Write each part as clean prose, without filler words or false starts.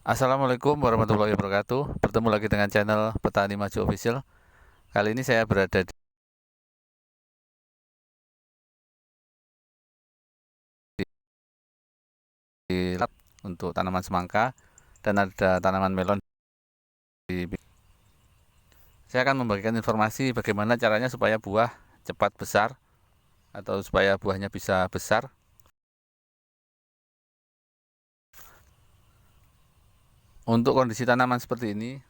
Assalamualaikum warahmatullahi wabarakatuh. Bertemu lagi dengan channel Petani Maju Official. Kali ini saya berada di lab untuk tanaman semangka dan ada tanaman melon di. Saya akan membagikan informasi bagaimana caranya supaya buah cepat besar atau supaya buahnya bisa besar. Untuk kondisi tanaman seperti ini,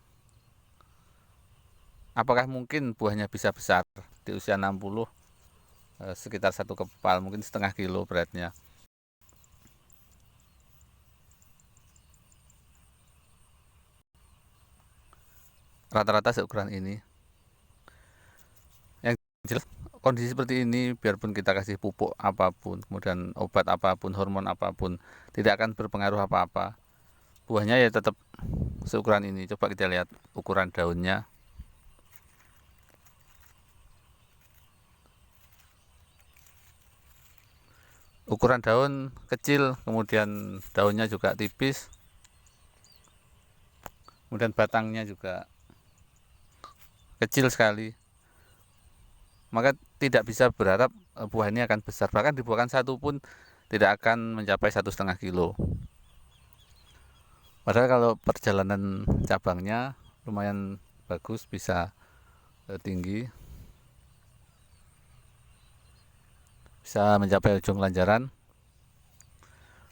apakah mungkin buahnya bisa besar di usia 60, sekitar 1 kepal, mungkin setengah kilo beratnya. Rata-rata seukuran ini. Yang jelas kondisi seperti ini, biarpun kita kasih pupuk apapun, kemudian obat apapun, hormon apapun, tidak akan berpengaruh apa-apa. Buahnya ya tetap seukuran ini. Coba kita lihat ukuran daunnya. Ukuran daun kecil, kemudian daunnya juga tipis, kemudian batangnya juga kecil sekali. Maka tidak bisa berharap buah ini akan besar. Bahkan dibuahkan satu pun tidak akan mencapai 1,5 kilo. Padahal kalau perjalanan cabangnya lumayan bagus, bisa tinggi, bisa mencapai ujung lanjaran.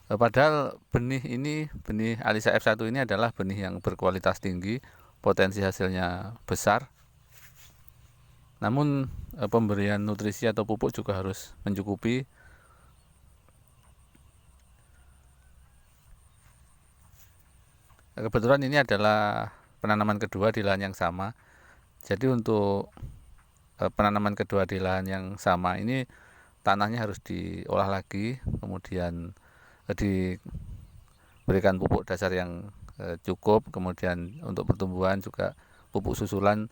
Padahal benih ini, benih Alisa F1 ini adalah benih yang berkualitas tinggi, potensi hasilnya besar. Namun pemberian nutrisi atau pupuk juga harus mencukupi. Kebetulan ini adalah penanaman kedua di lahan yang sama. Jadi untuk penanaman kedua di lahan yang sama ini tanahnya harus diolah lagi, kemudian diberikan pupuk dasar yang cukup, kemudian untuk pertumbuhan juga pupuk susulan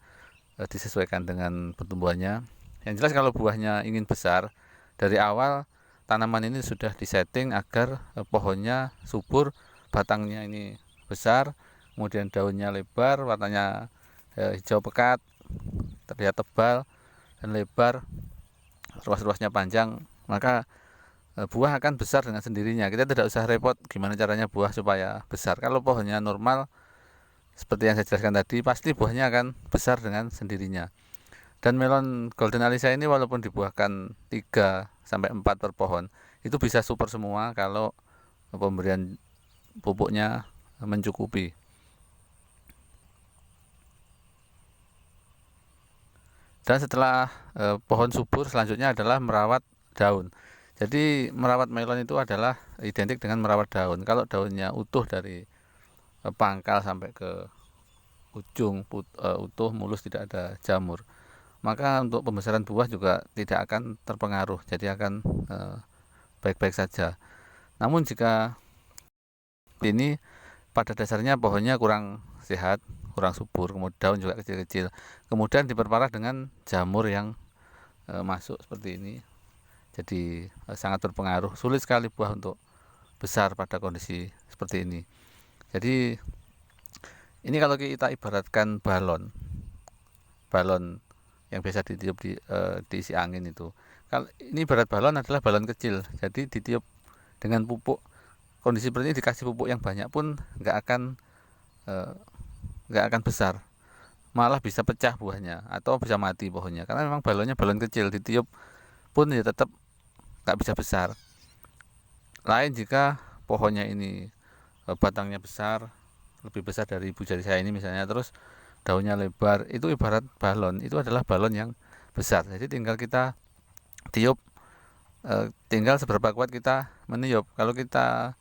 disesuaikan dengan pertumbuhannya. Yang jelas kalau buahnya ingin besar, dari awal tanaman ini sudah disetting agar pohonnya subur, batangnya ini besar, kemudian daunnya lebar, warnanya hijau pekat, terlihat tebal dan lebar, ruas-ruasnya panjang, maka buah akan besar dengan sendirinya. Kita tidak usah repot gimana caranya buah supaya besar. Kalau pohonnya normal, seperti yang saya jelaskan tadi, pasti buahnya akan besar dengan sendirinya. Dan melon Golden Alisa ini walaupun dibuahkan 3 sampai 4 per pohon, itu bisa super semua kalau pemberian pupuknya mencukupi. Dan setelah pohon subur, selanjutnya adalah merawat daun. Jadi merawat melon itu adalah identik dengan merawat daun. Kalau daunnya utuh dari pangkal sampai ke ujung utuh, mulus, tidak ada jamur, maka untuk pembesaran buah juga tidak akan terpengaruh, jadi akan baik-baik saja. Namun jika ini pada dasarnya pohonnya kurang sehat, kurang subur, kemudian daun juga kecil-kecil, kemudian diperparah dengan jamur yang masuk seperti ini, jadi sangat berpengaruh. Sulit sekali buah untuk besar pada kondisi seperti ini. Jadi ini kalau kita ibaratkan balon, balon yang biasa ditiup diisi angin itu. Kalau ini ibarat balon adalah balon kecil, jadi ditiup dengan pupuk. Kondisi seperti ini dikasih pupuk yang banyak pun eh, nggak akan besar, malah bisa pecah buahnya atau bisa mati pohonnya karena memang balonnya balon kecil, ditiup pun ya tetap nggak bisa besar. Lain jika pohonnya ini batangnya besar, lebih besar dari ibu jari saya ini misalnya, terus daunnya lebar, itu ibarat balon, itu adalah balon yang besar. Jadi tinggal kita tiup, tinggal seberapa kuat kita meniup. Kalau kita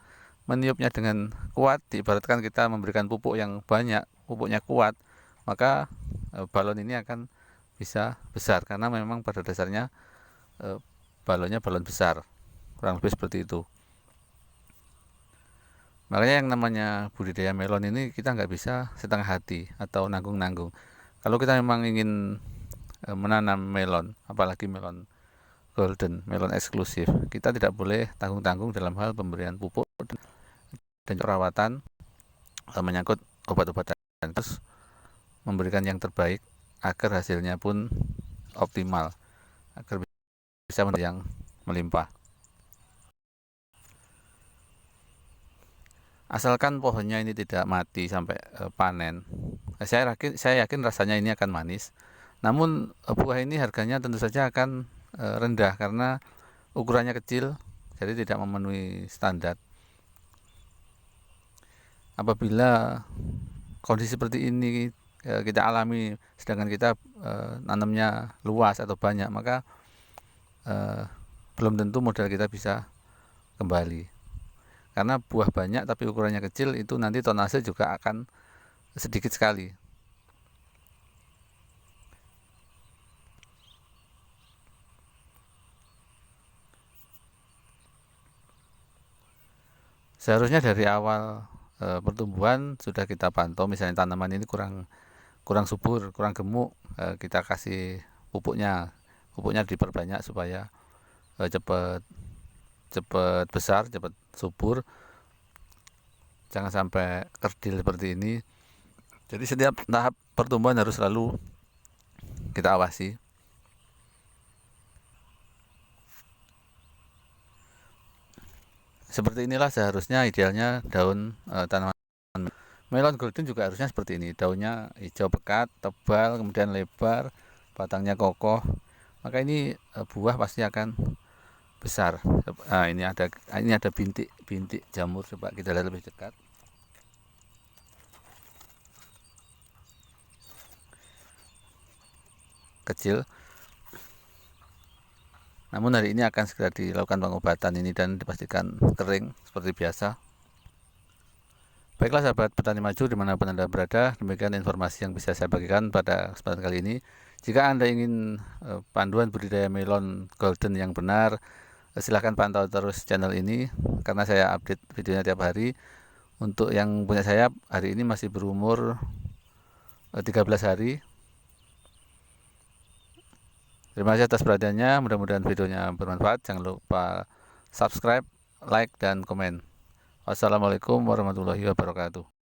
meniupnya dengan kuat, diibaratkan kita memberikan pupuk yang banyak, pupuknya kuat, maka balon ini akan bisa besar karena memang pada dasarnya e, balonnya balon besar, kurang lebih seperti itu. Makanya yang namanya budidaya melon ini kita nggak bisa setengah hati atau nanggung-nanggung. Kalau kita memang ingin menanam melon, apalagi melon golden, melon eksklusif, kita tidak boleh tanggung-tanggung dalam hal pemberian pupuk dan perawatan. menyangkut obat-obatan, terus memberikan yang terbaik agar hasilnya pun optimal, agar bisa yang melimpah. Asalkan pohonnya ini tidak mati sampai panen, saya yakin rasanya ini akan manis. Namun buah ini harganya tentu saja akan rendah karena ukurannya kecil, jadi tidak memenuhi standar. Apabila kondisi seperti ini kita alami, sedangkan kita nanamnya luas atau banyak, maka belum tentu modal kita bisa kembali. Karena buah banyak tapi ukurannya kecil, itu nanti tonase juga akan sedikit sekali. Seharusnya dari awal pertumbuhan sudah kita pantau, misalnya tanaman ini kurang kurang subur, kurang gemuk, kita kasih pupuknya diperbanyak supaya cepat cepat besar, cepat subur. Jangan sampai kerdil seperti ini. Jadi setiap tahap pertumbuhan harus selalu kita awasi. Seperti inilah seharusnya idealnya daun tanaman melon golden, juga harusnya seperti ini. Daunnya hijau pekat, tebal, kemudian lebar, batangnya kokoh. Maka ini buah pasti akan besar. Nah, ini ada bintik jamur, coba kita lihat lebih dekat. Kecil. Namun hari ini akan segera dilakukan pengobatan ini dan dipastikan kering seperti biasa. Baiklah sahabat petani maju dimanapun Anda berada, demikian informasi yang bisa saya bagikan pada kesempatan kali ini. Jika Anda ingin panduan budidaya melon golden yang benar, silahkan pantau terus channel ini karena saya update videonya tiap hari. Untuk yang punya saya hari ini masih berumur 13 hari. Terima kasih atas perhatiannya, mudah-mudahan videonya bermanfaat. Jangan lupa subscribe, like, dan komen. Wassalamualaikum warahmatullahi wabarakatuh.